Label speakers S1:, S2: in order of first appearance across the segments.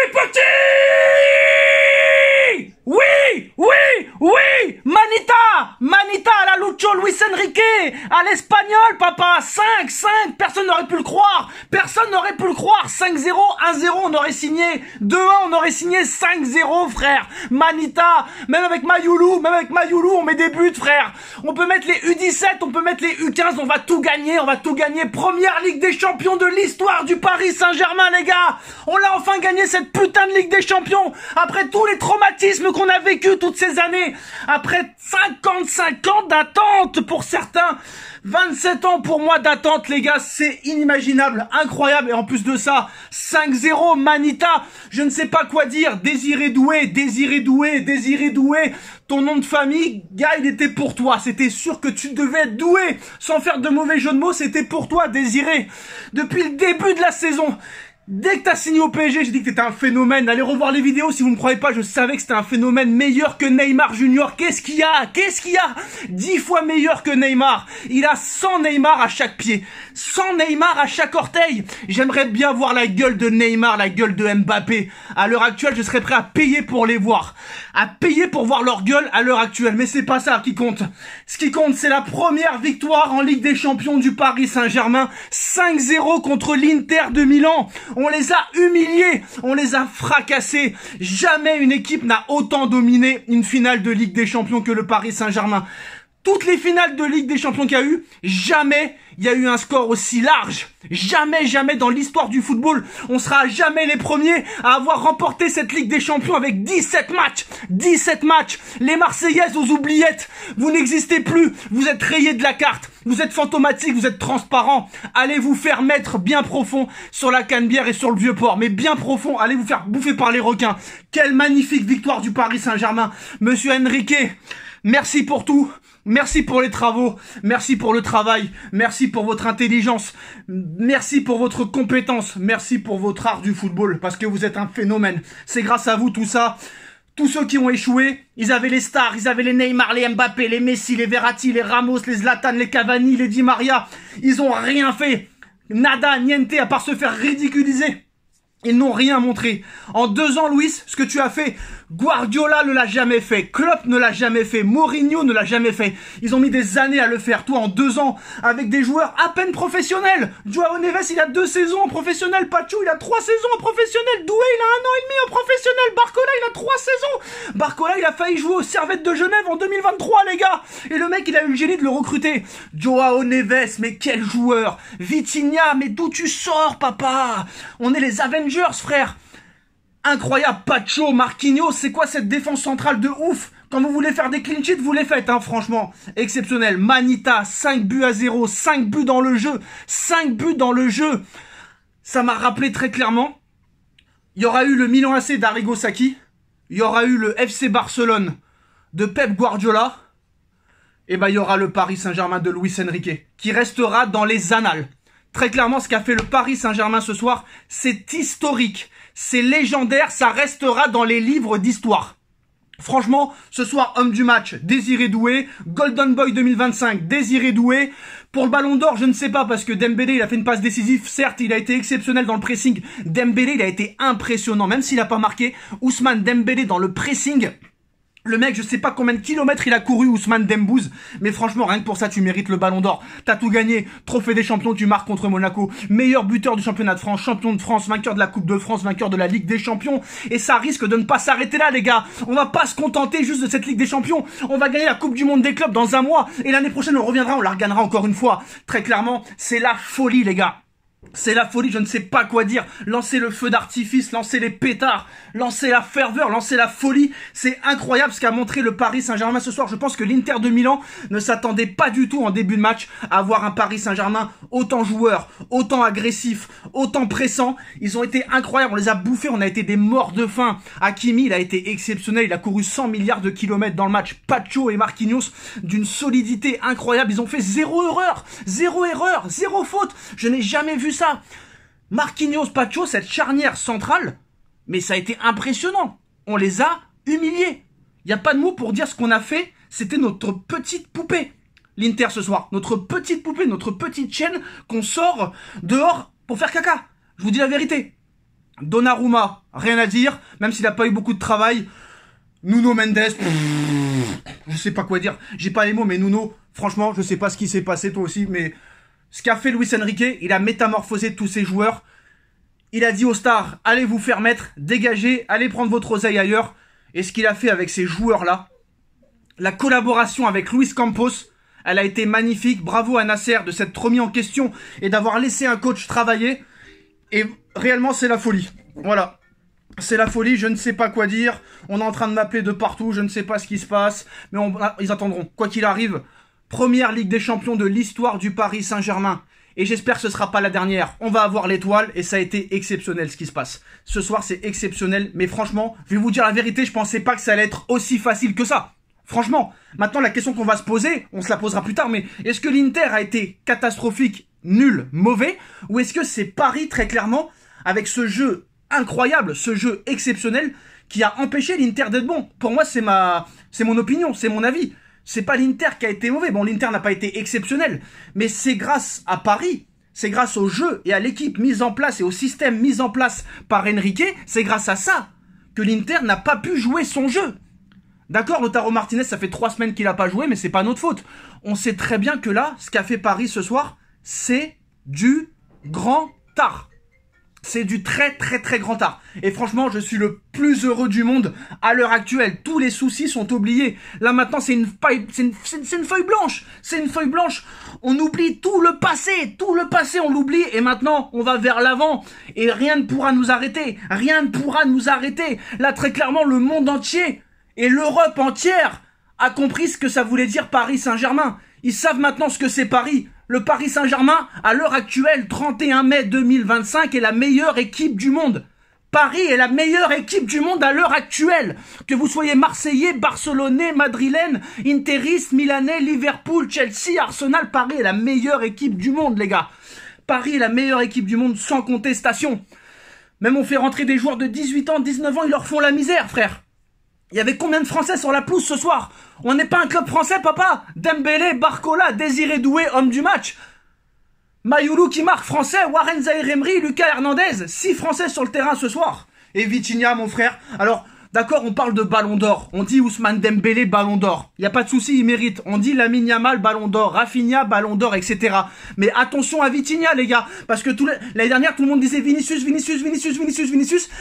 S1: Petit! Oui, oui, oui! Manita à la Lucho Luis Enrique! À l'espagnol, papa! 5, personne n'aurait pu le croire! 5-0, 1-0, on aurait signé 2-1, on aurait signé 5-0, frère! Manita! Même avec Mayoulou, on met des buts, frère! On peut mettre les U17, on peut mettre les U15, on va tout gagner! Première Ligue des Champions de l'histoire du Paris Saint-Germain, les gars! On l'a enfin gagné, cette putain de Ligue des Champions! Après tous les traumatismes qu'on a vécu toutes ces années, après 55 ans d'attente pour certains, 27 ans pour moi d'attente, les gars, c'est inimaginable, incroyable, et en plus de ça, 5-0, Manita, je ne sais pas quoi dire, Désiré Doué, ton nom de famille, gars, il était pour toi, c'était sûr que tu devais être doué, sans faire de mauvais jeu de mots, c'était pour toi, Désiré, depuis le début de la saison. Dès que t'as signé au PSG, j'ai dit que t'étais un phénomène. Allez revoir les vidéos si vous me croyez pas, je savais que c'était un phénomène meilleur que Neymar Junior. Qu'est-ce qu'il y a 10 fois meilleur que Neymar. Il a 100 Neymar à chaque pied, 100 Neymar à chaque orteil. J'aimerais bien voir la gueule de Neymar, la gueule de Mbappé. À l'heure actuelle, je serais prêt à payer pour les voir. À payer pour voir leur gueule à l'heure actuelle. Mais c'est pas ça qui compte. Ce qui compte, c'est la première victoire en Ligue des Champions du Paris Saint-Germain. 5-0 contre l'Inter de Milan. On les a humiliés, on les a fracassés. Jamais une équipe n'a autant dominé une finale de Ligue des Champions que le Paris Saint-Germain. Toutes les finales de Ligue des Champions qu'il y a eu, jamais il y a eu un score aussi large. Jamais dans l'histoire du football, on sera jamais les premiers à avoir remporté cette Ligue des Champions avec 17 matchs. 17 matchs. Les Marseillaises aux oubliettes, vous n'existez plus. Vous êtes rayés de la carte. Vous êtes fantomatiques, vous êtes transparents. Allez vous faire mettre bien profond sur la Canebière et sur le Vieux-Port. Mais bien profond, allez vous faire bouffer par les requins. Quelle magnifique victoire du Paris Saint-Germain. Monsieur Enrique, merci pour tout. Merci pour les travaux, merci pour le travail, merci pour votre intelligence, merci pour votre compétence, merci pour votre art du football, parce que vous êtes un phénomène. C'est grâce à vous tout ça. Tous ceux qui ont échoué, ils avaient les stars, ils avaient les Neymar, les Mbappé, les Messi, les Verratti, les Ramos, les Zlatan, les Cavani, les Di Maria. Ils ont rien fait. Nada, niente, à part se faire ridiculiser. Ils n'ont rien montré. En 2 ans, Luis, ce que tu as fait, Guardiola ne l'a jamais fait, Klopp ne l'a jamais fait, Mourinho ne l'a jamais fait. Ils ont mis des années à le faire. Toi, en 2 ans, avec des joueurs à peine professionnels. Joao Neves, il a 2 saisons en professionnel. Pacho, il a 3 saisons en professionnel. Doué, il a 1 an et demi en professionnel. Barcola, il a 3 saisons. Barcola, il a failli jouer aux Servettes de Genève en 2023, les gars. Et le mec, il a eu le génie de le recruter. Joao Neves, mais quel joueur. Vitinha, mais d'où tu sors, papa? On est les Avengers, frère. Incroyable, Pacho, Marquinhos, c'est quoi cette défense centrale de ouf? Quand vous voulez faire des clean sheets, vous les faites, hein, franchement. Exceptionnel. Manita, 5-0, 5 buts dans le jeu. 5 buts dans le jeu. Ça m'a rappelé très clairement. Il y aura eu le Milan AC d'Arrigo Sacchi. Il y aura eu le FC Barcelone de Pep Guardiola. Et ben, il y aura le Paris Saint-Germain de Luis Enrique, qui restera dans les annales. Très clairement, ce qu'a fait le Paris Saint-Germain ce soir, c'est historique. C'est légendaire, ça restera dans les livres d'histoire. Franchement, ce soir, homme du match, Désiré Doué. Golden Boy 2025, Désiré Doué. Pour le Ballon d'Or, je ne sais pas, parce que Dembélé, il a fait une passe décisive. Certes, il a été exceptionnel dans le pressing. Dembélé, il a été impressionnant, même s'il n'a pas marqué. Ousmane Dembélé dans le pressing. Le mec, je sais pas combien de kilomètres il a couru, Ousmane Dembouz, mais franchement, rien que pour ça, tu mérites le Ballon d'Or. T'as tout gagné, trophée des champions, tu marques contre Monaco, meilleur buteur du championnat de France, champion de France, vainqueur de la Coupe de France, vainqueur de la Ligue des Champions, et ça risque de ne pas s'arrêter là, les gars. On va pas se contenter juste de cette Ligue des Champions, on va gagner la Coupe du Monde des clubs dans 1 mois, et l'année prochaine, on reviendra, on la regagnera encore une fois. Très clairement, c'est la folie, les gars. C'est la folie, je ne sais pas quoi dire. Lancez le feu d'artifice, lancez les pétards, lancez la ferveur, lancez la folie. C'est incroyable ce qu'a montré le Paris Saint-Germain ce soir. Je pense que l'Inter de Milan ne s'attendait pas du tout en début de match à voir un Paris Saint-Germain autant joueur, autant agressif, autant pressant. Ils ont été incroyables, on les a bouffés, on a été des morts de faim. Hakimi, il a été exceptionnel, il a couru 100 milliards de kilomètres dans le match. Pacho et Marquinhos d'une solidité incroyable. Ils ont fait 0 erreur, 0 faute. Je n'ai jamais vu ça. Marquinhos, Pacho, cette charnière centrale, mais ça a été impressionnant. On les a humiliés. Il n'y a pas de mots pour dire ce qu'on a fait. C'était notre petite poupée. L'Inter ce soir. Notre petite poupée, notre petite chienne qu'on sort dehors pour faire caca. Je vous dis la vérité. Donnarumma, rien à dire, même s'il n'a pas eu beaucoup de travail. Nuno Mendes, je sais pas quoi dire. J'ai pas les mots, mais Nuno, franchement, je sais pas ce qui s'est passé, toi aussi, mais ce qu'a fait Luis Enrique, il a métamorphosé tous ses joueurs. Il a dit aux stars, allez vous faire mettre, dégagez, allez prendre votre oseille ailleurs. Et ce qu'il a fait avec ces joueurs-là, la collaboration avec Luis Campos, elle a été magnifique. Bravo à Nasser de s'être remis en question et d'avoir laissé un coach travailler. Et réellement, c'est la folie. Voilà. C'est la folie, je ne sais pas quoi dire. On est en train de m'appeler de partout, je ne sais pas ce qui se passe. Mais ils attendront. Quoi qu'il arrive, première Ligue des Champions de l'histoire du Paris Saint-Germain. Et j'espère que ce sera pas la dernière. On va avoir l'étoile et ça a été exceptionnel ce qui se passe. Ce soir, c'est exceptionnel. Mais franchement, je vais vous dire la vérité, je pensais pas que ça allait être aussi facile que ça. Franchement, maintenant la question qu'on va se poser, on se la posera plus tard, mais est-ce que l'Inter a été catastrophique, nul, mauvais, ou est-ce que c'est Paris très clairement, avec ce jeu incroyable, ce jeu exceptionnel, qui a empêché l'Inter d'être bon? Pour moi, c'est mon opinion, c'est mon avis. C'est pas l'Inter qui a été mauvais. Bon, l'Inter n'a pas été exceptionnel, mais c'est grâce à Paris, c'est grâce au jeu et à l'équipe mise en place et au système mis en place par Enrique, c'est grâce à ça que l'Inter n'a pas pu jouer son jeu. D'accord, Lautaro Martinez, ça fait 3 semaines qu'il n'a pas joué, mais c'est pas notre faute. On sait très bien que là, ce qu'a fait Paris ce soir, c'est du grand art. C'est du très très très grand art. Et franchement, je suis le plus heureux du monde à l'heure actuelle. Tous les soucis sont oubliés. Là maintenant, c'est une feuille blanche. C'est une feuille blanche. On oublie tout le passé. Tout le passé, on l'oublie. Et maintenant, on va vers l'avant. Et rien ne pourra nous arrêter. Rien ne pourra nous arrêter. Là, très clairement, le monde entier et l'Europe entière a compris ce que ça voulait dire Paris Saint-Germain. Ils savent maintenant ce que c'est Paris. Le Paris Saint-Germain, à l'heure actuelle, 31 mai 2025, est la meilleure équipe du monde. Paris est la meilleure équipe du monde à l'heure actuelle. Que vous soyez Marseillais, Barcelonais, Madrilène, Interiste, Milanais, Liverpool, Chelsea, Arsenal, Paris est la meilleure équipe du monde, les gars. Paris est la meilleure équipe du monde, sans contestation. Même on fait rentrer des joueurs de 18 ans, 19 ans, ils leur font la misère, frère. Il y avait combien de Français sur la pelouse ce soir? On n'est pas un club français, papa. Dembélé, Barcola, Désiré Doué, homme du match. Mayoulou qui marque français, Warren Zaïre-Emery, Lucas Hernandez. 6 Français sur le terrain ce soir. Et Vitinha, mon frère. Alors, d'accord, on parle de Ballon d'Or. On dit Ousmane Dembélé, Ballon d'Or. Il n'y a pas de souci, il mérite. On dit Lamine Yamal, Ballon d'Or. Rafinha, Ballon d'Or, etc. Mais attention à Vitinha, les gars. Parce que l'année dernière, tout le monde disait Vinicius.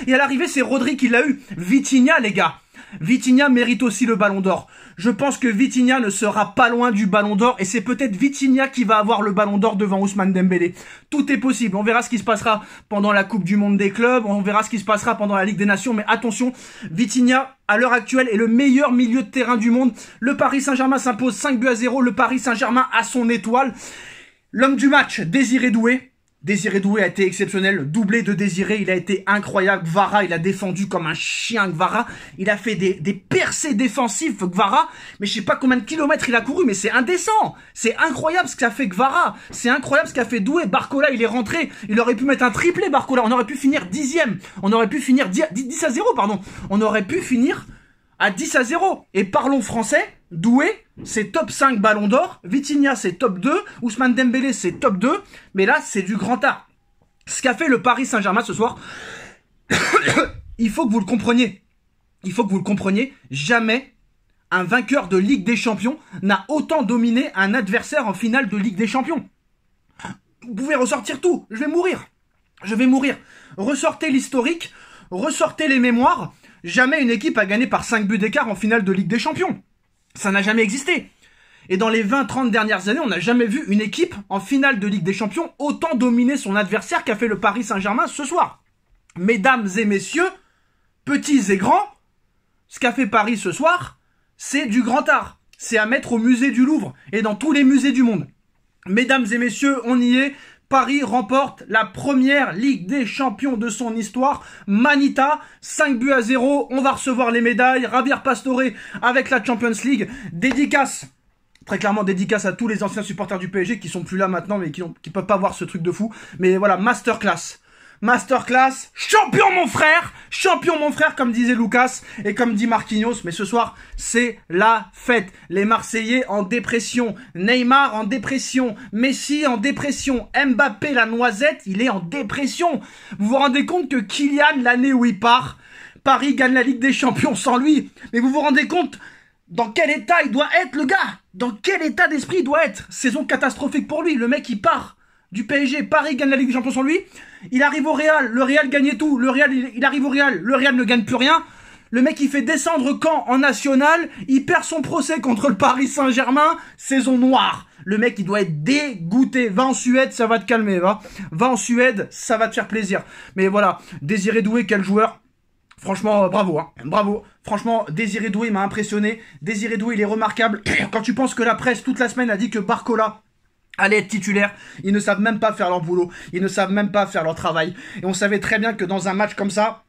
S1: Et à l'arrivée, c'est Rodri qui l'a eu. Vitinha, les gars. Vitinha mérite aussi le Ballon d'Or. Je pense que Vitinha ne sera pas loin du Ballon d'Or et c'est peut-être Vitinha qui va avoir le Ballon d'Or devant Ousmane Dembélé. Tout est possible. On verra ce qui se passera pendant la Coupe du Monde des clubs, on verra ce qui se passera pendant la Ligue des Nations, mais attention, Vitinha, à l'heure actuelle, est le meilleur milieu de terrain du monde. Le Paris Saint-Germain s'impose 5-2. Le Paris Saint-Germain a son étoile. L'homme du match, Désiré Doué. Désiré Doué a été exceptionnel, doublé de Désiré, il a été incroyable. Gvara, il a défendu comme un chien, Gvara. Il a fait des percées défensives, Gvara. Mais je sais pas combien de kilomètres il a couru, mais c'est indécent. C'est incroyable ce qu'a fait Gvara. C'est incroyable ce qu'a fait Doué. Barcola, il est rentré. Il aurait pu mettre un triplé, Barcola. On aurait pu finir 10e. On aurait pu finir 10-0, pardon. On aurait pu finir à 10-0. Et parlons français, Doué, c'est top 5 Ballon d'Or. Vitinha, c'est top 2. Ousmane Dembélé, c'est top 2. Mais là, c'est du grand art. Ce qu'a fait le Paris Saint-Germain ce soir, il faut que vous le compreniez. Il faut que vous le compreniez. Jamais un vainqueur de Ligue des Champions n'a autant dominé un adversaire en finale de Ligue des Champions. Vous pouvez ressortir tout. Je vais mourir. Je vais mourir. Ressortez l'historique. Ressortez les mémoires. Jamais une équipe a gagné par 5 buts d'écart en finale de Ligue des Champions. Ça n'a jamais existé. Et dans les 20-30 dernières années, on n'a jamais vu une équipe en finale de Ligue des Champions autant dominer son adversaire qu'a fait le Paris Saint-Germain ce soir. Mesdames et messieurs, petits et grands, ce qu'a fait Paris ce soir, c'est du grand art. C'est à mettre au musée du Louvre et dans tous les musées du monde. Mesdames et messieurs, on y est. Paris remporte la première Ligue des Champions de son histoire. Manita, 5-0. On va recevoir les médailles. Javier Pastore avec la Champions League. Dédicace. Très clairement, dédicace à tous les anciens supporters du PSG qui sont plus là maintenant, mais qui peuvent pas voir ce truc de fou. Mais voilà, masterclass. masterclass, champion mon frère comme disait Lucas et comme dit Marquinhos, mais ce soir c'est la fête. Les Marseillais en dépression, Neymar en dépression, Messi en dépression, Mbappé la noisette, il est en dépression. Vous vous rendez compte que Kylian, l'année où il part, Paris gagne la Ligue des Champions sans lui, mais vous vous rendez compte dans quel état il doit être le gars? Dans quel état d'esprit il doit être? Saison catastrophique pour lui, le mec il part du PSG, Paris gagne la Ligue des Champions sans lui, il arrive au Real, le Real gagnait tout, le Real il arrive au Real, le Real ne gagne plus rien, le mec il fait descendre Caen en national, il perd son procès contre le Paris Saint-Germain, saison noire. Le mec il doit être dégoûté, va en Suède, ça va te calmer, va en Suède, ça va te faire plaisir. Mais voilà, Désiré Doué, quel joueur. Franchement, bravo, hein. Bravo. Franchement, Désiré Doué m'a impressionné. Désiré Doué, il est remarquable. Quand tu penses que la presse, toute la semaine, a dit que Barcola allait être titulaire, ils ne savent même pas faire leur boulot. Ils ne savent même pas faire leur travail. Et on savait très bien que dans un match comme ça,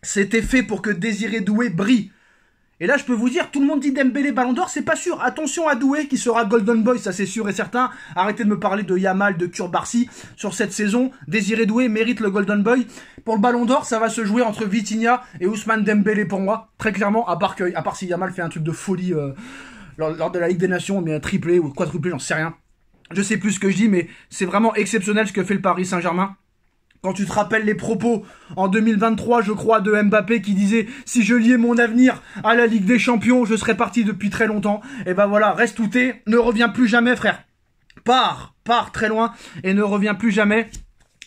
S1: c'était fait pour que Désiré Doué brille. Et là, je peux vous dire, tout le monde dit Dembélé Ballon d'Or, c'est pas sûr. Attention à Doué qui sera Golden Boy, ça c'est sûr et certain. Arrêtez de me parler de Yamal, de Kurbarsi sur cette saison. Désiré Doué mérite le Golden Boy. Pour le Ballon d'Or, ça va se jouer entre Vitinha et Ousmane Dembélé pour moi. Très clairement, à part si Yamal fait un truc de folie lors de la Ligue des Nations, mais un triplé ou quadruplé, j'en sais rien. Je sais plus ce que je dis, mais c'est vraiment exceptionnel ce que fait le Paris Saint-Germain. Quand tu te rappelles les propos en 2023, je crois, de Mbappé qui disait « Si je liais mon avenir à la Ligue des Champions, je serais parti depuis très longtemps. » Et ben voilà, reste où t'es, ne reviens plus jamais, frère. Pars très loin et ne reviens plus jamais.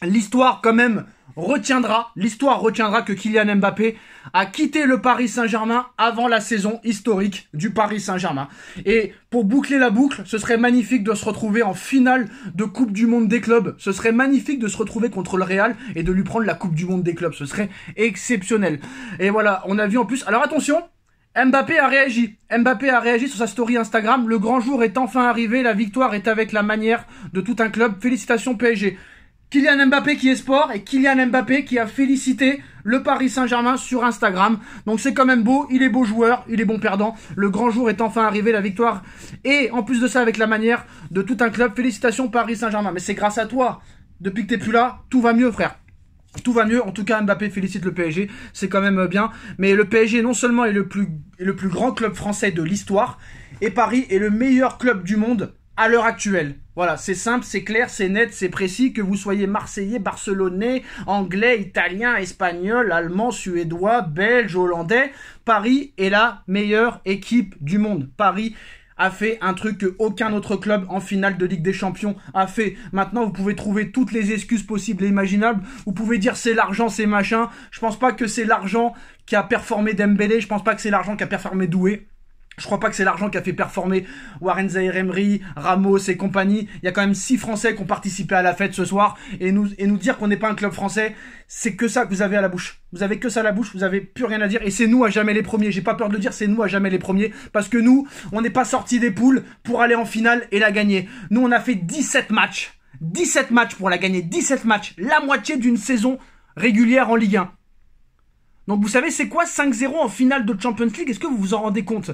S1: L'histoire quand même retiendra que Kylian Mbappé a quitté le Paris Saint-Germain avant la saison historique du Paris Saint-Germain. Et pour boucler la boucle, ce serait magnifique de se retrouver en finale de Coupe du Monde des clubs. Ce serait magnifique de se retrouver contre le Real et de lui prendre la Coupe du Monde des clubs. Ce serait exceptionnel. Et voilà, on a vu en plus... Alors attention, Mbappé a réagi. Mbappé a réagi sur sa story Instagram. Le grand jour est enfin arrivé. La victoire est avec la manière de tout un club. Félicitations PSG. Kylian Mbappé qui est sport et Kylian Mbappé qui a félicité le Paris Saint-Germain sur Instagram. Donc c'est quand même beau, il est beau joueur, il est bon perdant. Le grand jour est enfin arrivé, la victoire. Et en plus de ça, avec la manière de tout un club, félicitations Paris Saint-Germain. Mais c'est grâce à toi. Depuis que t'es plus là, tout va mieux frère. Tout va mieux, en tout cas Mbappé félicite le PSG, c'est quand même bien. Mais le PSG non seulement est le plus grand club français de l'histoire, et Paris est le meilleur club du monde à l'heure actuelle. Voilà, c'est simple, c'est clair, c'est net, c'est précis, que vous soyez Marseillais, Barcelonais, Anglais, Italien, Espagnol, Allemand, Suédois, Belge, Hollandais, Paris est la meilleure équipe du monde. Paris a fait un truc que aucun autre club en finale de Ligue des Champions a fait. Maintenant, vous pouvez trouver toutes les excuses possibles et imaginables. Vous pouvez dire c'est l'argent, c'est machin. Je pense pas que c'est l'argent qui a performé Dembélé. Je pense pas que c'est l'argent qui a performé Doué. Je crois pas que c'est l'argent qui a fait performer Warren Zaïre-Emery, Ramos et compagnie. Il y a quand même 6 Français qui ont participé à la fête ce soir. Et nous dire qu'on n'est pas un club français, c'est que ça que vous avez à la bouche. Vous avez que ça à la bouche, vous avez plus rien à dire. Et c'est nous à jamais les premiers. J'ai pas peur de le dire, c'est nous à jamais les premiers. Parce que nous, on n'est pas sortis des poules pour aller en finale et la gagner. Nous, on a fait 17 matchs. 17 matchs pour la gagner. 17 matchs. La moitié d'une saison régulière en Ligue 1. Donc vous savez, c'est quoi 5-0 en finale de Champions League? Est-ce que vous vous en rendez compte?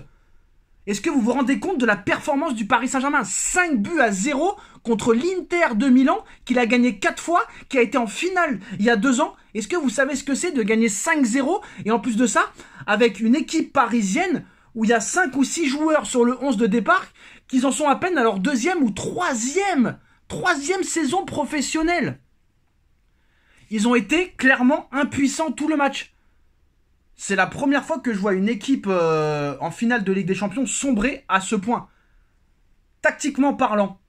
S1: Est-ce que vous vous rendez compte de la performance du Paris Saint-Germain? 5-0 contre l'Inter de Milan, qu'il a gagné 4 fois, qui a été en finale il y a 2 ans. Est-ce que vous savez ce que c'est de gagner 5-0? Et en plus de ça, avec une équipe parisienne où il y a 5 ou 6 joueurs sur le 11 de départ, qui en sont à peine à leur 2e ou 3e saison professionnelle. Ils ont été clairement impuissants tout le match. C'est la première fois que je vois une équipe en finale de Ligue des Champions sombrer à ce point. Tactiquement parlant,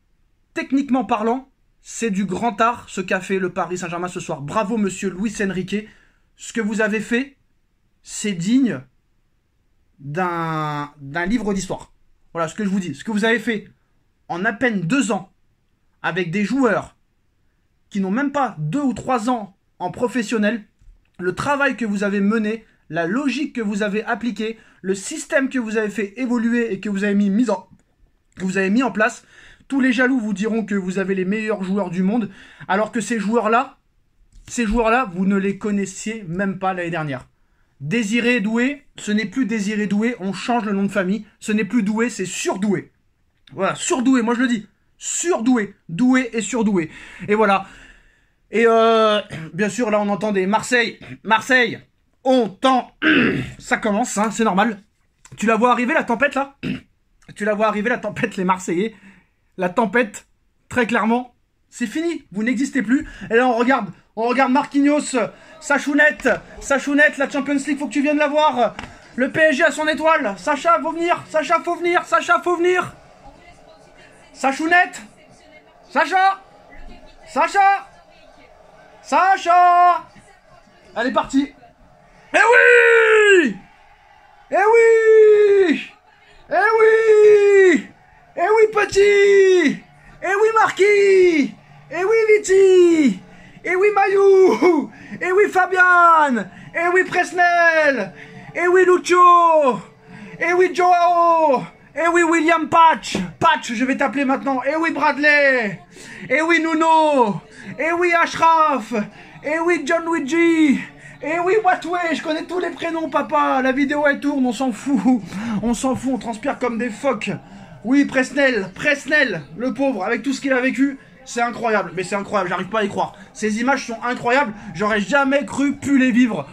S1: techniquement parlant, c'est du grand art ce qu'a fait le Paris Saint-Germain ce soir. Bravo monsieur Luis Enrique. Ce que vous avez fait, c'est digne d'un livre d'histoire. Voilà ce que je vous dis. Ce que vous avez fait en à peine 2 ans avec des joueurs qui n'ont même pas 2 ou 3 ans en professionnel, le travail que vous avez mené, la logique que vous avez appliquée, le système que vous avez fait évoluer et que vous avez mis en place, tous les jaloux vous diront que vous avez les meilleurs joueurs du monde, alors que ces joueurs-là, vous ne les connaissiez même pas l'année dernière. Désiré Doué, ce n'est plus Désiré Doué, on change le nom de famille, ce n'est plus Doué, c'est Surdoué. Voilà, Surdoué, moi je le dis, Surdoué, Doué et Surdoué. Et voilà. Et bien sûr, là, on entend des Marseille. Marseille, on tend. Ça commence, hein, c'est normal. Tu la vois arriver, la tempête, là? Tu la vois arriver, la tempête, les Marseillais. La tempête, très clairement, c'est fini. Vous n'existez plus. Et là, on regarde Marquinhos, Sachounette, la Champions League, faut que tu viennes la voir. Le PSG a son étoile. Sacha, faut venir. Sacha, faut venir. Sacha, faut venir. Sachounette. Sacha. Sacha. Sacha. Elle est partie. Eh oui. Eh oui. Eh oui. Eh oui, petit. Eh oui, Marquis. Eh oui, Viti. Eh oui, Mayou. Eh oui, Fabian. Eh oui, Presnel. Eh oui, Lucho. Eh oui, Joao. Eh oui, William Patch. Patch, je vais t'appeler maintenant. Eh oui, Bradley. Eh oui, Nuno. Eh oui, Ashraf. Eh oui, John Luigi. Eh oui, Watway, je connais tous les prénoms, papa. La vidéo, elle tourne, on s'en fout. On s'en fout, on transpire comme des phoques. Oui, Presnel, le pauvre, avec tout ce qu'il a vécu, c'est incroyable. Mais c'est incroyable, j'arrive pas à y croire. Ces images sont incroyables, j'aurais jamais pu les vivre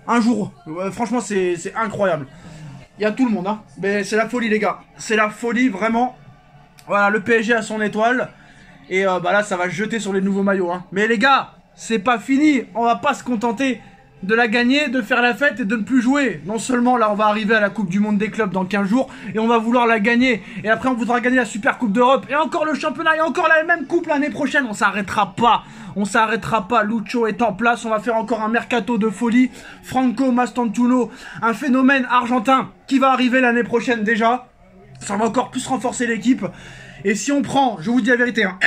S1: un jour. Franchement, c'est incroyable. Il y a tout le monde, hein. Mais c'est la folie, les gars. C'est la folie, vraiment. Voilà, le PSG a son étoile. Et bah là, ça va jeter sur les nouveaux maillots, hein. Mais les gars, c'est pas fini. On va pas se contenter de la gagner, de faire la fête et de ne plus jouer. Non seulement là on va arriver à la Coupe du Monde des clubs dans 15 jours et on va vouloir la gagner. Et après on voudra gagner la Super Coupe d'Europe et encore le championnat et encore la même coupe l'année prochaine. On s'arrêtera pas. On s'arrêtera pas. Lucho est en place. On va faire encore un mercato de folie. Franco Mastantuono, un phénomène argentin qui va arriver l'année prochaine déjà. Ça va encore plus renforcer l'équipe. Et si on prend, je vous dis la vérité, hein,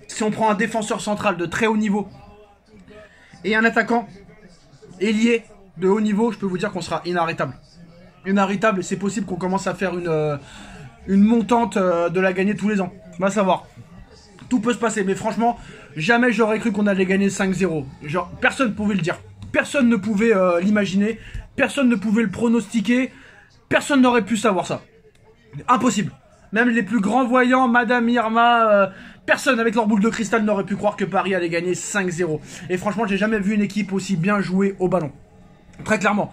S1: si on prend un défenseur central de très haut niveau et un attaquant ailier de haut niveau, je peux vous dire qu'on sera inarrêtable. Inarrêtable, et c'est possible qu'on commence à faire une montante de la gagner tous les ans. On va savoir. Tout peut se passer, mais franchement, jamais j'aurais cru qu'on allait gagner 5-0. Genre, personne ne pouvait le dire. Personne ne pouvait l'imaginer. Personne ne pouvait le pronostiquer. Personne n'aurait pu savoir ça. Impossible. Même les plus grands voyants, Madame Irma, personne avec leur boule de cristal n'aurait pu croire que Paris allait gagner 5-0. Et franchement, j'ai jamais vu une équipe aussi bien jouer au ballon. Très clairement.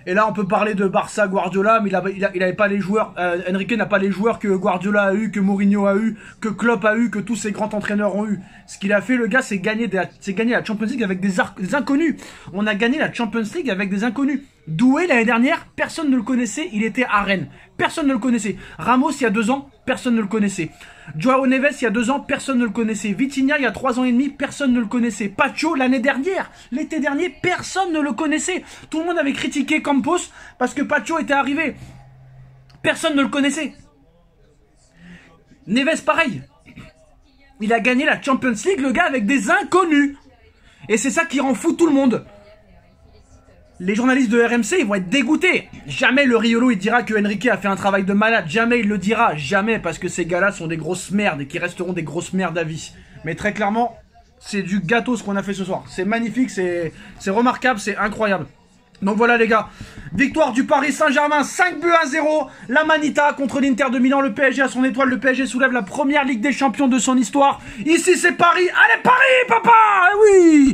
S1: Et là, on peut parler de Barça, Guardiola, mais il avait pas les joueurs. Enrique n'a pas les joueurs que Guardiola a eu, que Mourinho a eu, que Klopp a eu, que tous ces grands entraîneurs ont eu. Ce qu'il a fait, le gars, c'est gagner la Champions League avec des inconnus. On a gagné la Champions League avec des inconnus. Doué l'année dernière, personne ne le connaissait, il était à Rennes. Personne ne le connaissait. Ramos, il y a 2 ans, personne ne le connaissait. Joao Neves, il y a 2 ans, personne ne le connaissait. Vitinha, il y a 3 ans et demi, personne ne le connaissait. Pacho, l'année dernière, l'été dernier, personne ne le connaissait. Tout le monde avait critiqué Campos parce que Pacho était arrivé. Personne ne le connaissait. Neves, pareil. Il a gagné la Champions League, le gars, avec des inconnus. Et c'est ça qui rend fou tout le monde. Les journalistes de RMC, ils vont être dégoûtés. Jamais le Riolo, il dira que Enrique a fait un travail de malade. Jamais il le dira. Jamais, parce que ces gars-là sont des grosses merdes et qui resteront des grosses merdes à vie. Mais très clairement, c'est du gâteau ce qu'on a fait ce soir. C'est magnifique, c'est remarquable, c'est incroyable. Donc voilà les gars, victoire du Paris Saint-Germain, 5-0, la Manita contre l'Inter de Milan, le PSG a son étoile, le PSG soulève la première Ligue des Champions de son histoire. Ici c'est Paris, allez Paris papa, oui.